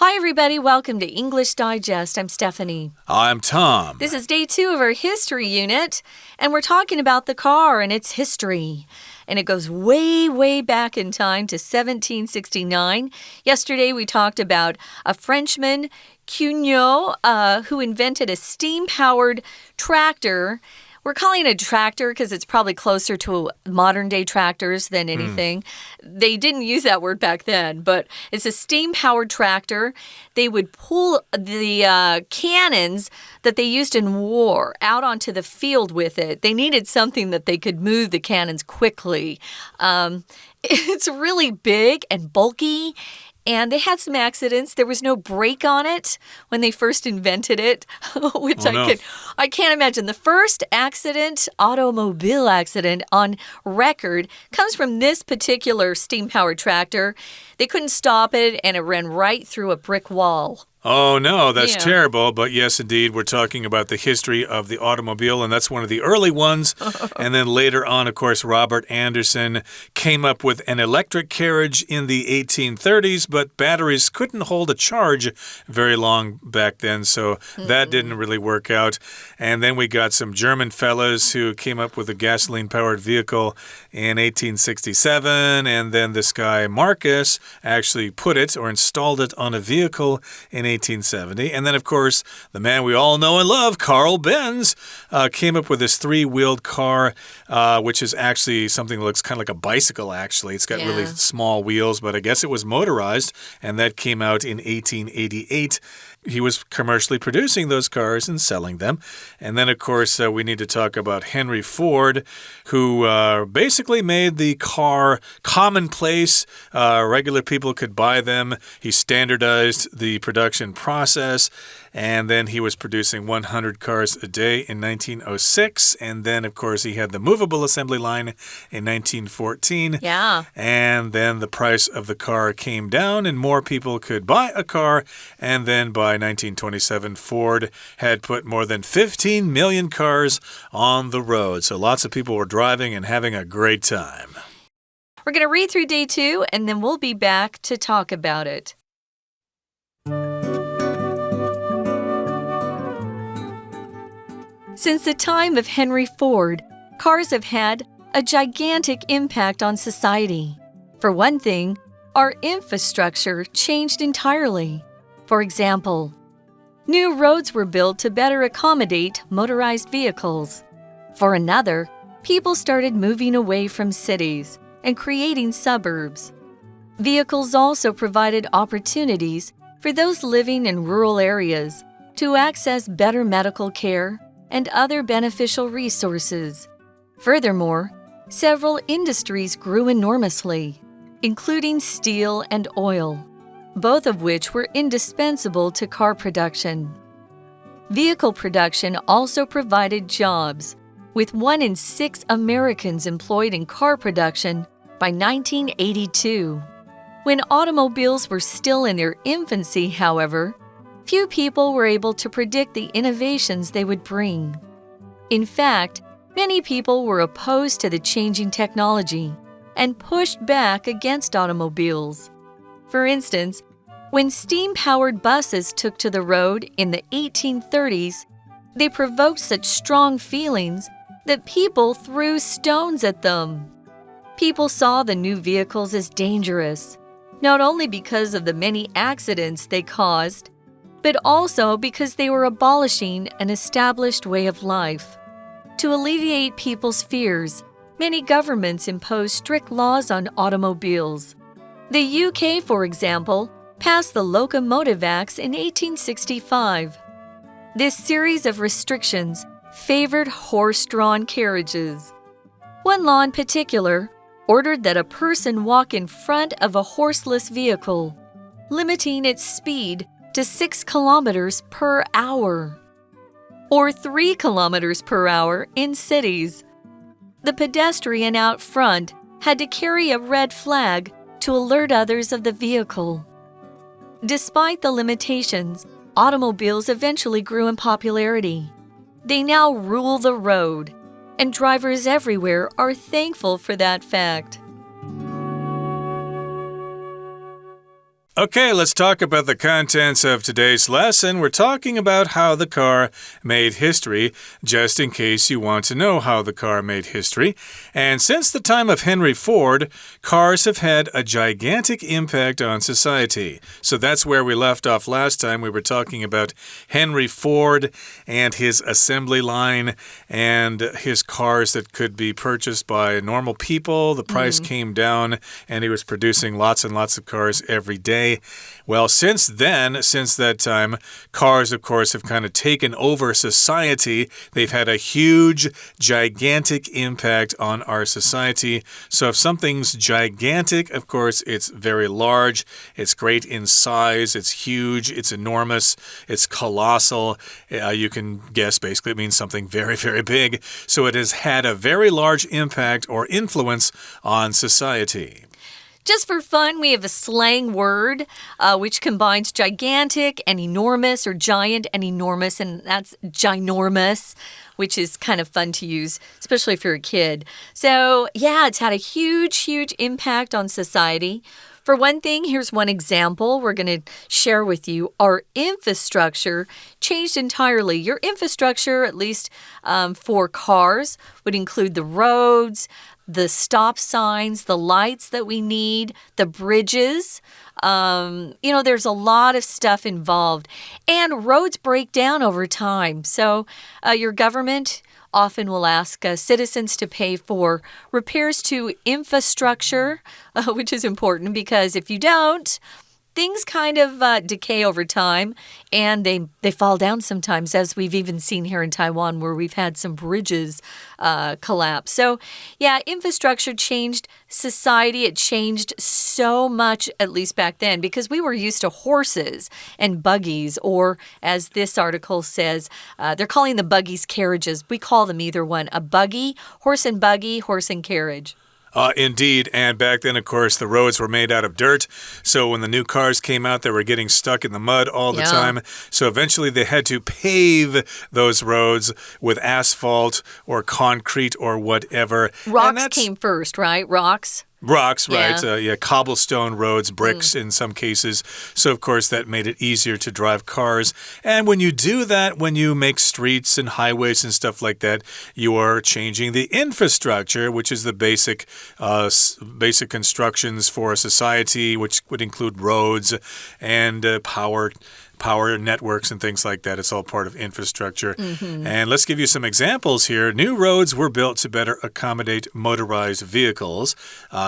Hi, everybody. Welcome to English Digest. I'm Stephanie. I'm Tom. This is day 2 of our history unit, and we're talking about the car and its history. And it goes way, way back in time to 1769. Yesterday, we talked about a Frenchman, Cugnot, who invented a steam-powered tractor. We're calling it a tractor because it's probably closer to modern-day tractors than anything. They didn't use that word back then, but it's a steam-powered tractor. They would pull the cannons that they used in war out onto the field with it. They needed something that they could move the cannons quickly. It's really big and bulky. And they had some accidents. There was no brake on it when they first invented it, which I can't imagine. The first automobile accident on record comes from this particular steam-powered tractor. They couldn't stop it, and it ran right through a brick wall. Oh, no, that's terrible. But yes, indeed, we're talking about the history of the automobile, and that's one of the early ones. And then later on, of course, Robert Anderson came up with an electric carriage in the 1830s, but batteries couldn't hold a charge very long back then, so that didn't really work out. And then we got some German fellows who came up with a gasoline-powered vehicle in 1867, and then this guy, Marcus, actually put it or installed it on a vehicle in 1870. And then, of course, the man we all know and love, Carl Benz, came up with this three-wheeled car, which is actually something that looks kind of like a bicycle, actually. It's got really small wheels, but I guess it was motorized, and that came out in 1888. He was commercially producing those cars and selling them. And then, of course, we need to talk about Henry Ford, who basically made the car commonplace. Regular people could buy them. He standardized the production process. And then he was producing 100 cars a day in 1906. And then, of course, he had the movable assembly line in 1914. Yeah. And then the price of the car came down and more people could buy a car. And then by 1927, Ford had put more than 15 million cars on the road. So lots of people were driving and having a great time. We're going to read through day 2, and then we'll be back to talk about it. Since the time of Henry Ford, cars have had a gigantic impact on society. For one thing, our infrastructure changed entirely. For example, new roads were built to better accommodate motorized vehicles. For another, people started moving away from cities and creating suburbs. Vehicles also provided opportunities for those living in rural areas to access better medical care and other beneficial resources. Furthermore, several industries grew enormously, including steel and oil, both of which were indispensable to car production. Vehicle production also provided jobs, with 1 in 6 Americans employed in car production by 1982. When automobiles were still in their infancy, however, few people were able to predict the innovations they would bring. In fact, many people were opposed to the changing technology and pushed back against automobiles. For instance, when steam-powered buses took to the road in the 1830s, they provoked such strong feelings that people threw stones at them. People saw the new vehicles as dangerous, not only because of the many accidents they caused, but also because they were abolishing an established way of life. To alleviate people's fears, many governments imposed strict laws on automobiles. The UK, for example, passed the Locomotive Acts in 1865. This series of restrictions favored horse-drawn carriages. One law in particular ordered that a person walk in front of a horseless vehicle, limiting its speed to 6 kilometers per hour, or 3 kilometers per hour in cities. The pedestrian out front had to carry a red flag to alert others of the vehicle. Despite the limitations, automobiles eventually grew in popularity. They now rule the road, and drivers everywhere are thankful for that fact. Okay, let's talk about the contents of today's lesson. We're talking about how the car made history, just in case you want to know how the car made history. And since the time of Henry Ford, cars have had a gigantic impact on society. So that's where we left off last time. We were talking about Henry Ford and his assembly line and his cars that could be purchased by normal people. The price came down and he was producing lots and lots of cars every day. Well, since then, since that time, cars, of course, have kind of taken over society. They've had a huge, gigantic impact on our society. So if something's gigantic, of course, it's very large. It's great in size. It's huge. It's enormous. It's colossal. You can guess, basically, it means something very, very big. So it has had a very large impact or influence on society. Just for fun, we have a slang word which combines gigantic and enormous, or giant and enormous, and that's ginormous, which is kind of fun to use, especially if you're a kid. So, yeah, it's had a huge, huge impact on society. For one thing, here's one example we're going to share with you. Our infrastructure changed entirely. Your infrastructure, at least for cars, would include the roads, the stop signs, the lights that we need, the bridges. There's a lot of stuff involved. And roads break down over time. So your government often will ask citizens to pay for repairs to infrastructure, which is important because if you don't, things kind of decay over time, and they fall down sometimes, as we've even seen here in Taiwan, where we've had some bridges collapse. So, yeah, infrastructure changed society. It changed so much, at least back then, because we were used to horses and buggies, or as this article says, they're calling the buggies carriages. We call them either one, a buggy, horse and carriage. Indeed, and back then, of course, the roads were made out of dirt, so when the new cars came out, they were getting stuck in the mud all the time, so eventually they had to pave those roads with asphalt or concrete or whatever. Rocks came first, right? Rocks? Rocks, right. Cobblestone roads, bricks in some cases. So, of course, that made it easier to drive cars. And when you do that, when you make streets and highways and stuff like that, you are changing the infrastructure, which is the basic constructions for a society, which would include roads and power networks and things like that. It's all part of infrastructure. And let's give you some examples here. New roads were built to better accommodate motorized vehicles.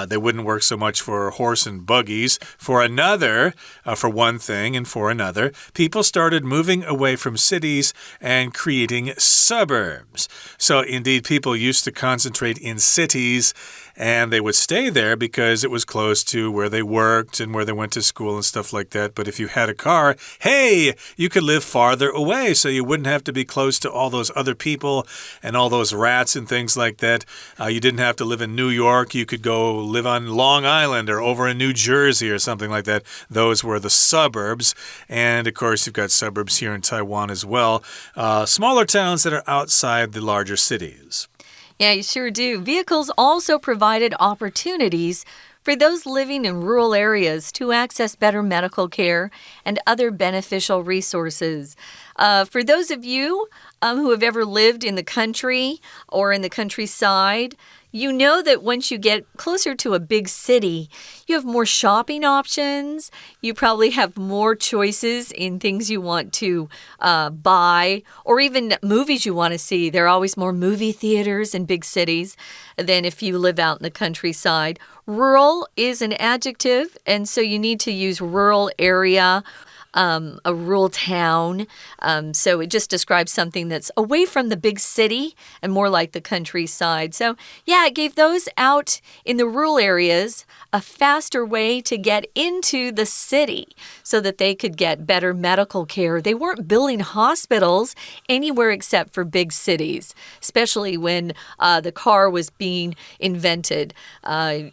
They wouldn't work so much for horse and buggies. For one thing, and for another, people started moving away from cities and creating suburbs. So, indeed, people used to concentrate in cities, and they would stay there because it was close to where they worked and where they went to school and stuff like that. But if you had a car, hey, you could live farther away, so you wouldn't have to be close to all those other people and all those rats and things like that. You didn't have to live in New York. You could go live on Long Island or over in New Jersey or something like that. Those were the suburbs. And, of course, you've got suburbs here in Taiwan as well. Smaller towns that are outside the larger cities. Yeah, you sure do. Vehicles also provided opportunities for those living in rural areas to access better medical care and other beneficial resources. For those of you who have ever lived in the country or in the countryside, you know that once you get closer to a big city, you have more shopping options. You probably have more choices in things you want to buy, or even movies you want to see. There are always more movie theaters in big cities than if you live out in the countryside. Rural is an adjective, and so you need to use rural area. A rural town. So it just describes something that's away from the big city and more like the countryside. So yeah, it gave those out in the rural areas a faster way to get into the city so that they could get better medical care. They weren't building hospitals anywhere except for big cities, especially when the car was being invented.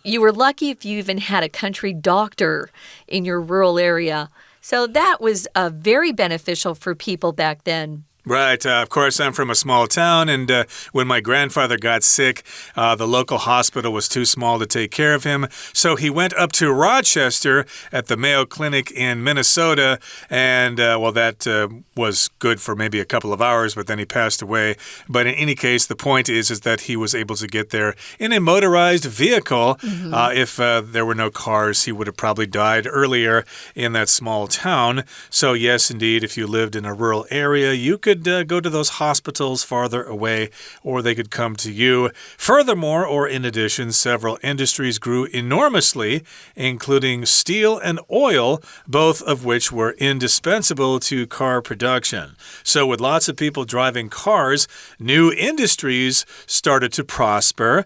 You were lucky if you even had a country doctor in your rural area. So that was very beneficial for people back then. Right. Of course, I'm from a small town, and when my grandfather got sick, the local hospital was too small to take care of him. So he went up to Rochester at the Mayo Clinic in Minnesota, and, that was good for maybe a couple of hours, but then he passed away. But in any case, the point is that he was able to get there in a motorized vehicle. If there were no cars, he would have probably died earlier in that small town. So yes, indeed, if you lived in a rural area, you could go to those hospitals farther away, or they could come to you. Furthermore, or in addition, several industries grew enormously, including steel and oil, both of which were indispensable to car production. So with lots of people driving cars, new industries started to prosper.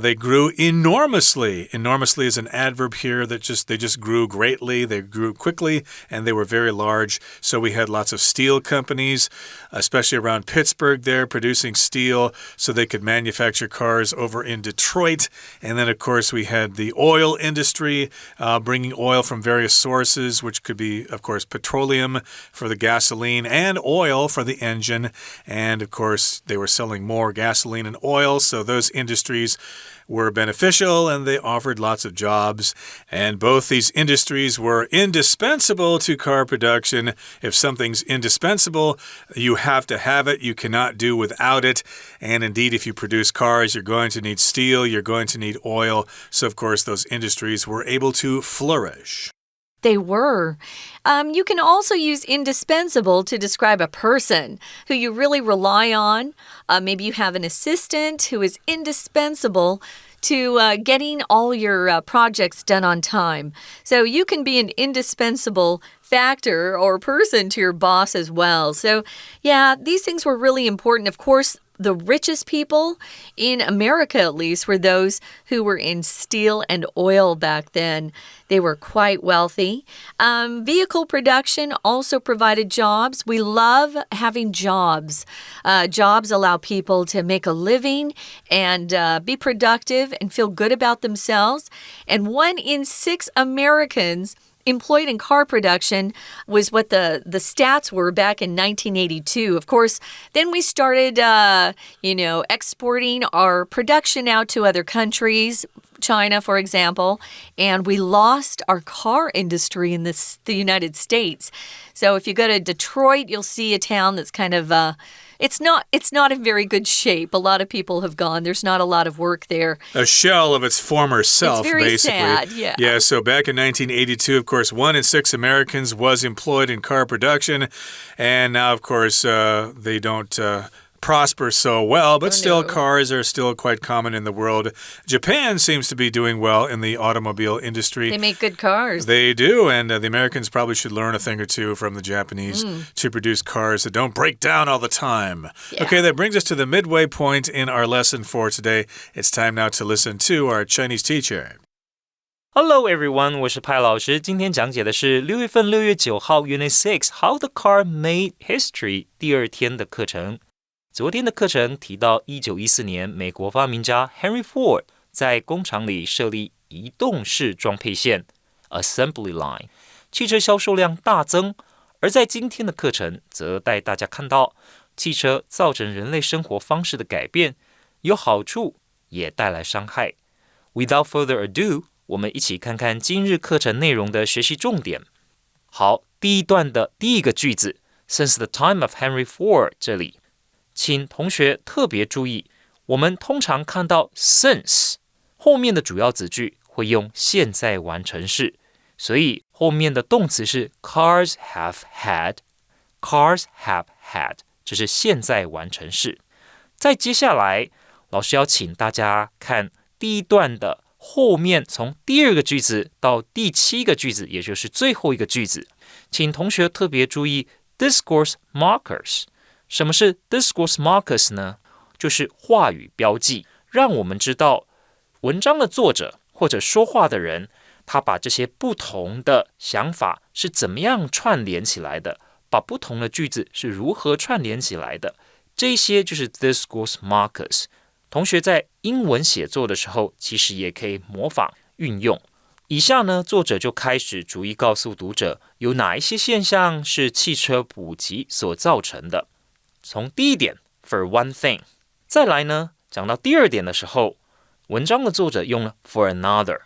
They grew enormously. Enormously is an adverb here that they just grew greatly. They grew quickly, and they were very large. So we had lots of steel companies, especially around Pittsburgh there, producing steel so they could manufacture cars over in Detroit. And then, of course, we had the oil industry, bringing oil from various sources, which could be, of course, petroleum for the gasoline and oil for the engine. And, of course, they were selling more gasoline and oil, so those industries were beneficial and they offered lots of jobs. And both these industries were indispensable to car production. If something's indispensable, you have to have it. You cannot do without it. And indeed, if you produce cars, you're going to need steel, you're going to need oil. So, of course, those industries were able to flourish. They were. You can also use indispensable to describe a person who you really rely on. Maybe you have an assistant who is indispensable to getting all your projects done on time. So you can be an indispensable factor or person to your boss as well. So, yeah, these things were really important. Of course, the richest people in America, at least, were those who were in steel and oil back then. They were quite wealthy. Vehicle production also provided jobs. We love having jobs. Jobs allow people to make a living and be productive and feel good about themselves. And 1 in 6 Americans employed in car production was what the stats were back in 1982. Of course, then we started, exporting our production out to other countries, China, for example, and we lost our car industry in the United States. So if you go to Detroit, you'll see a town that's kind of it's not in very good shape. A lot of people have gone. There's not a lot of work there. A shell of its former self, it's very basically. Sad, yeah. Yeah, so back in 1982, of course, 1 in 6 Americans was employed in car production. And now, of course, they don't prosper so well, but still cars are still quite common in the world. Japan seems to be doing well in the automobile industry. They make good cars. They do, and the Americans probably should learn a thing or two from the Japanese to produce cars that don't break down all the time. Yeah. Okay, that brings us to the midway point in our lesson for today. It's time now to listen to our Chinese teacher. Hello everyone, 我是派老师。今天讲解的是6月份6月9号 Unit6 How the Car Made History 第2天的课程。昨天的课程提到1914年美国发明家 Henry Ford 在工厂里设立移动式装配线 Assembly Line， 汽车销售量大增。而在今天的课程则带大家看到汽车造成人类生活方式的改变，有好处也带来伤害。Without further ado， 我们一起看看今日课程内容的学习重点。好，第一段的第一个句子 Since the time of Henry Ford 这里请同学特别注意，我们通常看到 since 后面的主要子句会用现在完成式，所以后面的动词是 cars have had， cars have had， 这是现在完成式。再接下来，老师要请大家看第一段的后面，从第2个句子到第7个句子，也就是最后一个句子，请同学特别注意 discourse markers。什么是 discourse markers 呢？就是话语标记，让我们知道文章的作者或者说话的人，他把这些不同的想法是怎么样串联起来的，把不同的句子是如何串联起来的，这些就是 discourse markers。同学在英文写作的时候，其实也可以模仿运用。以下呢，作者就开始逐一告诉读者，有哪一些现象是汽车普及所造成的。从第一点 for one thing， 再来呢，讲到第二点的时候，文章的作者用了 for another，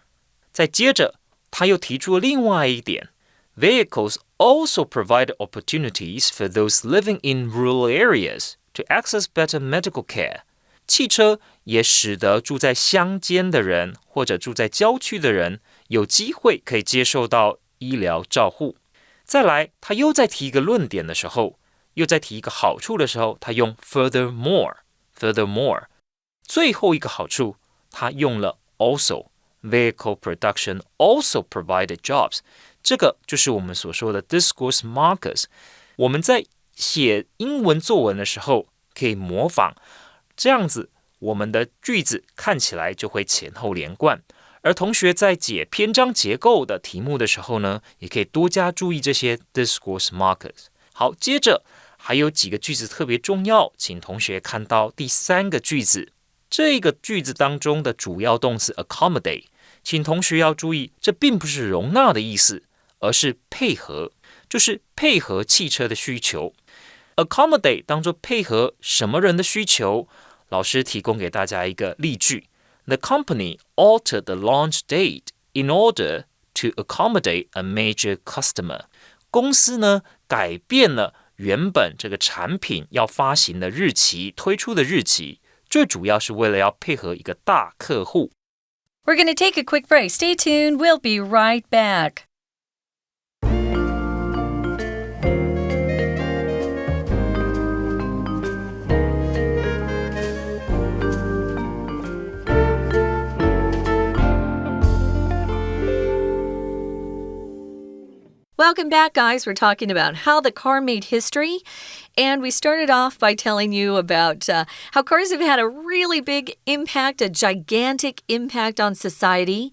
再接着他又提出了另外一点 ，Vehicles also provide opportunities for those living in rural areas to access better medical care。汽车也使得住在乡间的人或者住在郊区的人有机会可以接受到医疗照护。再来，他又在提一个论点的时候，又在提一个好处的时候，他用 furthermore。最后一个好处，他用了 also。Vehicle production also provided jobs。这个就是我们所说的 discourse markers。我们在写英文作文的时候，可以模仿。这样子，我们的句子看起来就会前后连贯。而同学在解篇章结构的题目的时候呢，也可以多加注意这些 discourse markers。好，接着还有几个句子特别重要，请同学看到第三个句子。这个句子当中的主要动词 accommodate， 请同学要注意，这并不是容纳的意思，而是配合，就是配合汽车的需求。accommodate 当作配合什么人的需求？老师提供给大家一个例句 ：The company altered the launch date in order to accommodate a major customer。公司呢改变了原本这个产品要发行的日期、推出的日期，最主要是为了要配合一个大客户。We're going to take a quick break. Stay tuned. We'll be right back. Welcome back, guys. We're talking about how the car made history. And we started off by telling you about how cars have had a really big impact, a gigantic impact on society.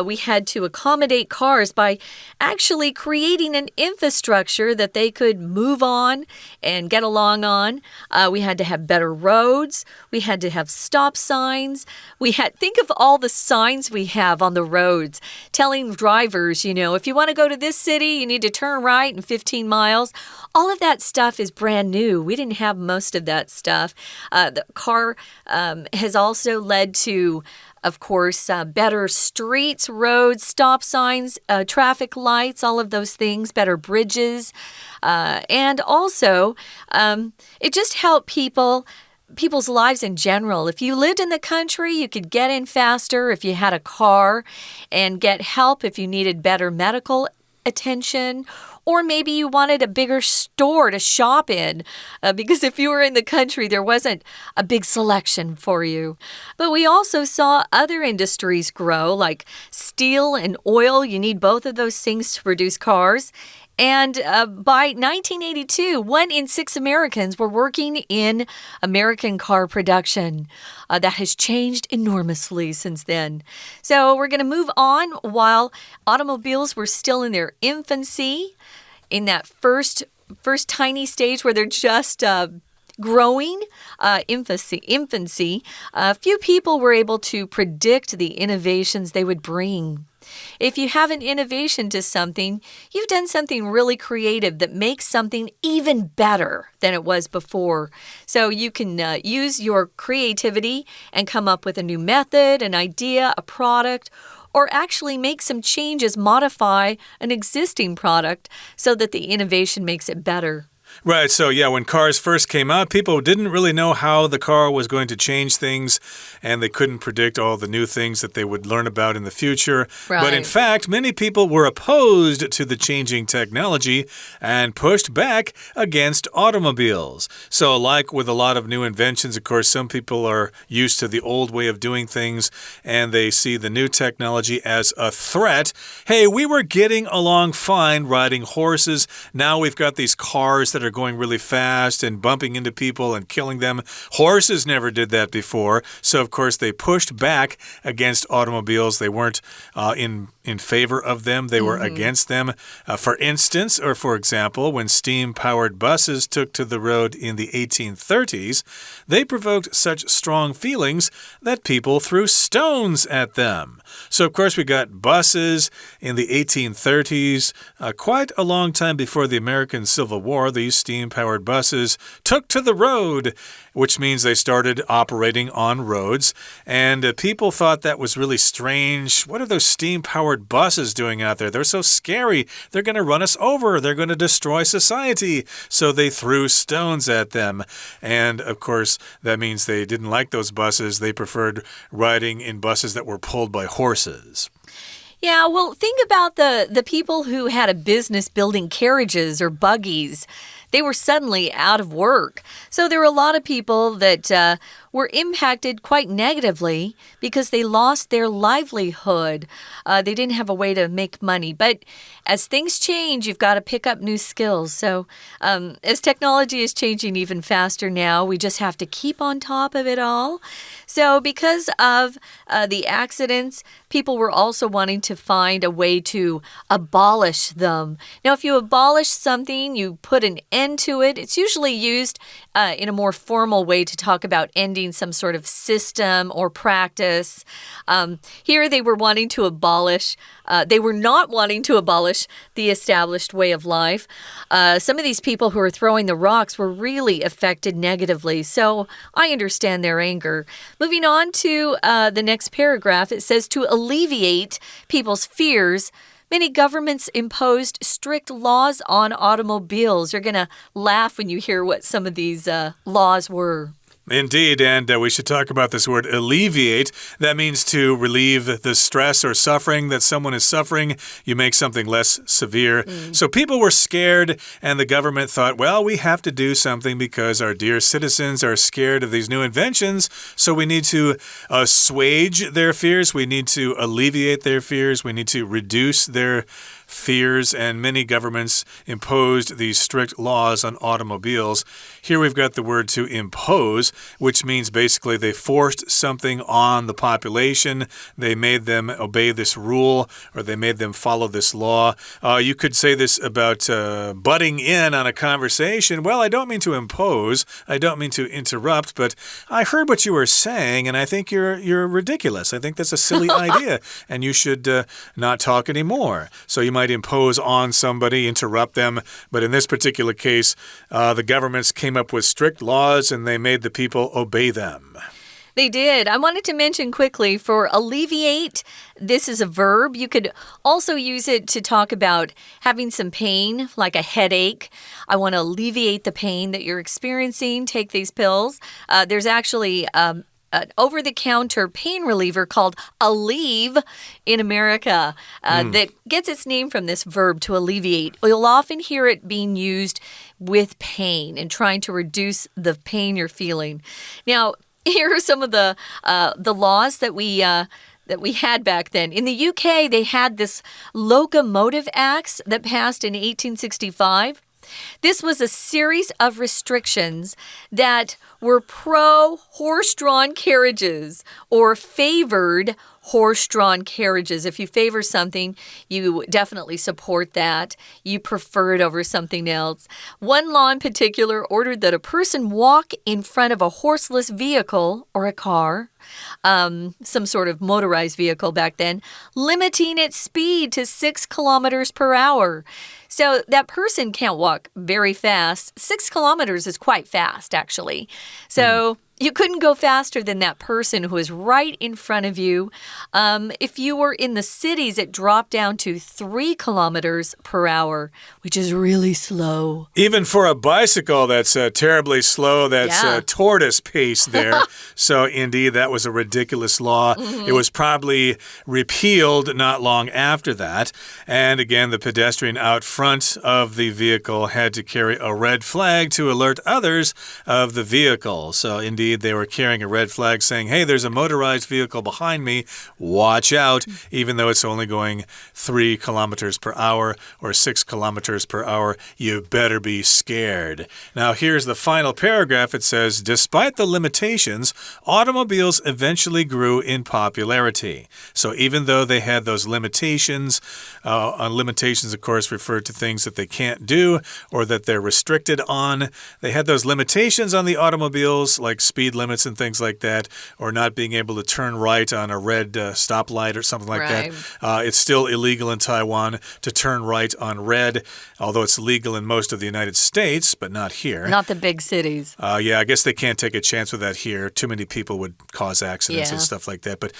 We had to accommodate cars by actually creating an infrastructure that they could move on and get along on. We had to have better roads. We had to have stop signs. Think of all the signs we have on the roads telling drivers, if you want to go to this city, you need to turn right in 15 miles. All of that stuff is brand new. We didn't have most of that stuff. The car has also led to, of course, better streets, roads, stop signs, traffic lights, all of those things, better bridges. And also, it just helped people's lives in general. If you lived in the country, you could get in faster if you had a car and get help if you needed better medical attention. Or maybe you wanted a bigger store to shop in because if you were in the country, there wasn't a big selection for you. But we also saw other industries grow, like steel and oil. You need both of those things to produce cars. And by 1982, 1 in 6 Americans were working in American car production. That has changed enormously since then. So we're going to move on while automobiles were still in their infancy, in that first tiny stage where they're just growing, infancy. Few people were able to predict the innovations they would bring. If you have an innovation to something, you've done something really creative that makes something even better than it was before. So you can use your creativity and come up with a new method, an idea, a product, or actually make some changes, modify an existing product so that the innovation makes it better. Right, so yeah, when cars first came out, people didn't really know how the car was going to change things, and they couldn't predict all the new things that they would learn about in the future. Right. But in fact, many people were opposed to the changing technology and pushed back against automobiles. So like with a lot of new inventions, of course, some people are used to the old way of doing things, and they see the new technology as a threat. Hey, we were getting along fine riding horses. Now we've got these cars that are going really fast and bumping into people and killing them. Horses never did that before. So, of course, they pushed back against automobiles. They weren't in in favor of them. They were against them. For instance, or for example, when steam-powered buses took to the road in the 1830s, they provoked such strong feelings that people threw stones at them. So, of course, we got buses in the 1830s. Quite a long time before the American Civil War, these steam-powered buses took to the road, which means they started operating on roads. And people thought that was really strange. What are those steam-powered buses doing out there? They're so scary. They're going to run us over. They're going to destroy society. So they threw stones at them. And, of course, that means they didn't like those buses. They preferred riding in buses that were pulled by horses. Yeah, well, think about the people who had a business building carriages or buggies. They were suddenly out of work. So there were a lot of people that were impacted quite negatively because they lost their livelihood. They didn't have a way to make money. But as things change, you've got to pick up new skills. So as technology is changing even faster now, we just have to keep on top of it all. So because of the accidents, people were also wanting to find a way to abolish them. Now, if you abolish something, you put an end to it. It's usually used in a more formal way to talk about ending some sort of system or practice. Here they were wanting to abolish. They were not wanting to abolish the established way of life. Some of these people who were throwing the rocks were really affected negatively. So I understand their anger. Moving on to the next paragraph, it says to alleviate people's fears, many governments imposed strict laws on automobiles. You're going to laugh when you hear what some of these laws were. Indeed, and we should talk about this word alleviate. That means to relieve the stress or suffering that someone is suffering. You make something less severe. So people were scared, and the government thought, well, we have to do something because our dear citizens are scared of these new inventions. So we need to assuage their fears. We need to alleviate their fears. We need to reduce their fears, and many governments imposed these strict laws on automobiles. Here we've got the word to impose, which means basically they forced something on the population. They made them obey this rule, or they made them follow this law. You could say this about butting in on a conversation. Well, I don't mean to impose. I don't mean to interrupt, but I heard what you were saying, and I think you're ridiculous. I think that's a silly idea, and you should not talk anymore. So you might impose on somebody, interrupt them, but in this particular case, the governments came up with strict laws and they made the people obey them. They did. I wanted to mention quickly for alleviate, this is a verb. You could also use it to talk about having some pain, like a headache. I want to alleviate the pain that you're experiencing. Take these pills. There's actually an over-the-counter pain reliever called Aleve in America that gets its name from this verb to alleviate. You'll often hear it being used with pain and trying to reduce the pain you're feeling. Now, here are some of the laws that we had back then. In the UK, they had this Locomotive Acts that passed in 1865. This was a series of restrictions that were pro-horse-drawn carriages or favored horse-drawn carriages. If you favor something, you definitely support that. You prefer it over something else. One law in particular ordered that a person walk in front of a horseless vehicle or a car, some sort of motorized vehicle back then, limiting its speed to 6 kilometers per hour. So that person can't walk very fast. 6 kilometers is quite fast, actually. So you couldn't go faster than that person who is right in front of you. If you were in the cities, it dropped down to 3 kilometers per hour, which is really slow. Even for a bicycle, that's terribly slow. That's tortoise pace there. So indeed, that was a ridiculous law. It was probably repealed not long after that. And again, the pedestrian out front of the vehicle had to carry a red flag to alert others of the vehicle. So indeed, indeed, they were carrying a red flag saying, hey, there's a motorized vehicle behind me. Watch out, even though it's only going 3 kilometers per hour or 6 kilometers per hour. You better be scared. Now, here's the final paragraph. It says, despite the limitations, automobiles eventually grew in popularity. So even though they had those limitations, limitations, of course, refer to things that they can't do or that they're restricted on. They had those limitations on the automobiles, like speed limits and things like that, or not being able to turn right on a red stoplight or something like that. It's still illegal in Taiwan to turn right on red, although it's legal in most of the United States, but not here. Not the big cities. Yeah, I guess they can't take a chance with that here. Too many people would cause accidents and stuff like that. But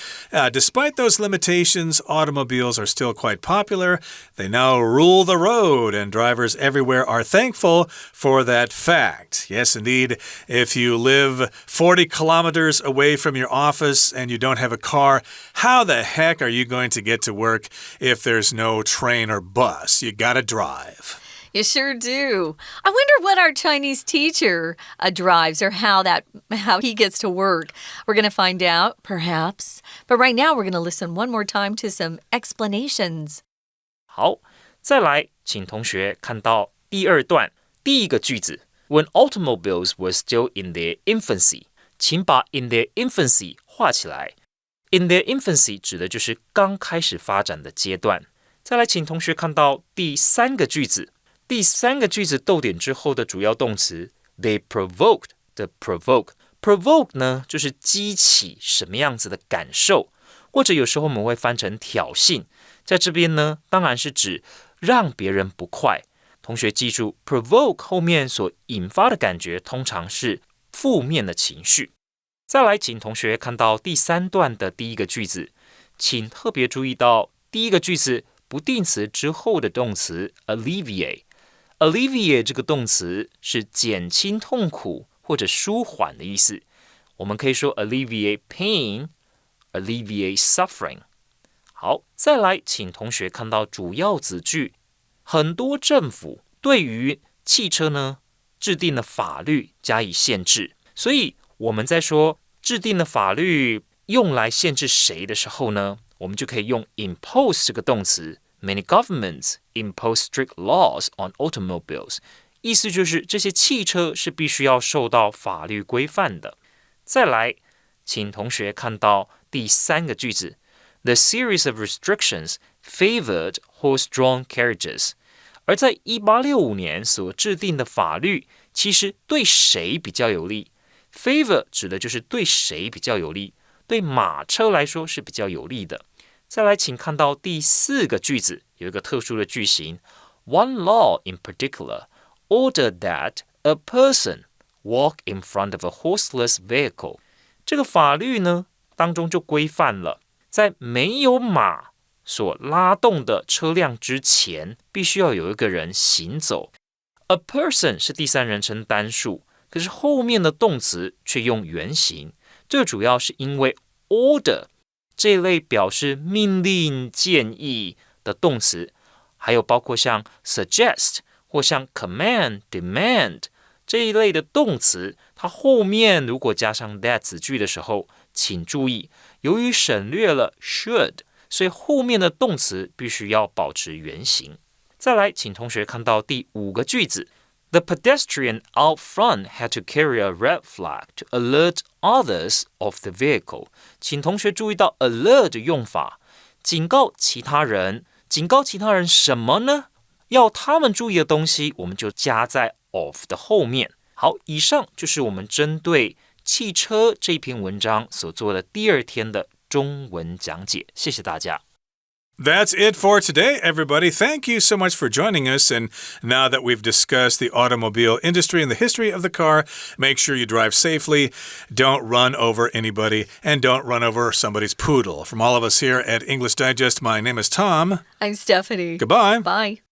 despite those limitations, automobiles are still quite popular. They now rule the road, and drivers everywhere are thankful for that fact. Yes, indeed. If you live 40 kilometers away from your office and you don't have a car, how the heck are you going to get to work if there's no train or bus? You gotta drive. You sure do. I wonder what our Chinese teacher drives or how he gets to work. We're going to find out, perhaps. But right now, we're going to listen one more time to some explanations. 好，再来，请同学看到第2段第一个句子 When automobiles were still in their infancy， 请把 in their infancy 画起来。In their infancy 指的就是刚开始发展的阶段。再来，请同学看到第3个句子。第3个句子逗点之后的主要动词 They provoked 的 provoke 呢，就是激起什么样子的感受，或者有时候我们会翻成挑衅。在这边呢，当然是指让别人不快。同学记住 provoke 后面所引发的感觉通常是负面的情绪。再来，请同学看到第3段的第一个句子，请特别注意到第一个句子不定词之后的动词 alleviate 这个动词是减轻痛苦或者舒缓的意思。我们可以说 alleviate pain, alleviate suffering。好，再来，请同学看到主要子句。很多政府对于汽车呢制定了法律加以限制，所以我们在说制定的法律用来限制谁的时候呢，我们就可以用 impose 这个动词。Many governments impose strict laws on automobiles， 意思就是这些汽车是必须要受到法律规范的。再来，请同学看到第3个句子 The series of restrictions favored horse-drawn carriages， 而在1865年所制定的法律其实对谁比较有利？ Favor 指的就是对谁比较有利，对马车来说是比较有利的。再来，请看到第4个句子，有一个特殊的句型 One law in particular ordered that a person walk in front of a horseless vehicle。 这个法律呢当中就规范了，在没有马所拉动的车辆之前，必须要有一个人行走。 A person 是第3人称单数，可是后面的动词却用原形，这主要是因为 order这一类表示命令、建议的动词，还有包括像 suggest 或像 command、demand 这一类的动词，它后面如果加上 that 子句的时候，请注意，由于省略了 should， 所以后面的动词必须要保持原形。再来，请同学看到第5个句子 The pedestrian out front had to carry a red flag to alert others of the vehicle。 请同学注意到 alert 的用法，警告其他人。警告其他人什么呢？要他们注意的东西，我们就加在 of 的后面。好，以上就是我们针对汽车这篇文章所做的第2天的中文讲解。谢谢大家。That's it for today, everybody. Thank you so much for joining us. And now that we've discussed the automobile industry and the history of the car, make sure you drive safely, don't run over anybody, and don't run over somebody's poodle. From all of us here at English Digest, my name is Tom. I'm Stephanie. Goodbye. Bye.